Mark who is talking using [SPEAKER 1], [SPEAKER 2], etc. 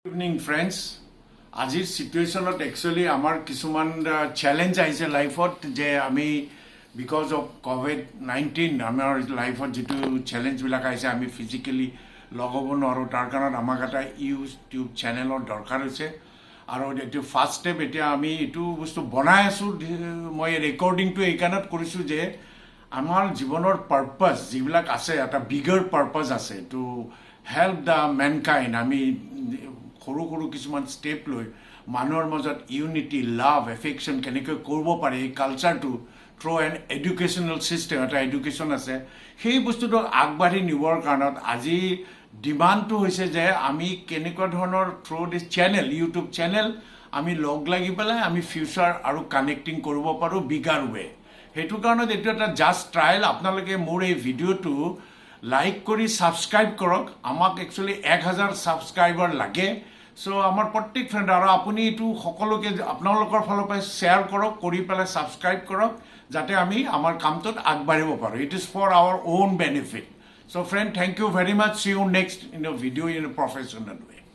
[SPEAKER 1] evening friends আজিৰ চিটুৱেশ্যনত actually আমাৰ কিছুমান চেলেঞ্জ আহিছে লাইফত যে আমি বিকজ অফ COVID-19 আমাৰ লাইফত যিটো চেলেঞ্জবিলাক আহিছে আমি ফিজিকেলি লগাব নোৱাৰোঁ তাৰ কাৰণত আমাক এটা ইউটিউব চেনেলৰ দৰকাৰ হৈছে আৰু এইটো ফাৰ্ষ্ট ষ্টেপ এতিয়া আমি এইটো বস্তু বনাই আছোঁ মই ৰেকৰ্ডিংটো এইকাৰণত কৰিছোঁ যে আমাৰ জীৱনৰ পাৰ্পাছ যিবিলাক আছে এটা বিগাৰ পাৰ্পাছ আছে টু হেল্প দ্য মেনকাইণ্ড আমি সৰু সৰু কিছুমান ষ্টেপ লৈ মানুহৰ মাজত ইউনিটি লাভ এফেকশ্যন কেনেকৈ কৰিব পাৰে এই কালচাৰটো থ্ৰু এন এডুকেশ্যনেল ছিষ্টেম এটা এডুকেশ্যন আছে সেই বস্তুটো আগবাঢ়ি নিবৰ কাৰণত আজি ডিমাণ্ডটো হৈছে যে আমি কেনেকুৱা ধৰণৰ থ্ৰু দিছ চেনেল ইউটিউব চেনেল আমি লগ লাগি পেলাই আমি ফিউচাৰ আৰু কানেক্টিং কৰিব পাৰোঁ বিগাৰ ৱে সেইটো কাৰণত এইটো এটা জাষ্ট ট্ৰায়েল আপোনালোকে মোৰ এই ভিডিঅ'টো লাইক কৰি ছাবস্ক্ৰাইব কৰক আমাক একচুৱেলি 1000 ছাবস্ক্ৰাইবাৰ লাগে চ' আমাৰ প্ৰত্যেক ফ্ৰেণ্ড আৰু আপুনি এইটো সকলোকে আপোনালোকৰ ফালৰ পৰা শ্বেয়াৰ কৰক কৰি পেলাই ছাবস্ক্ৰাইব কৰক যাতে আমি আমাৰ কামটোত আগবাঢ়িব পাৰোঁ it is for our own benefit so' friend thank you very much see you next in a video' in a professional way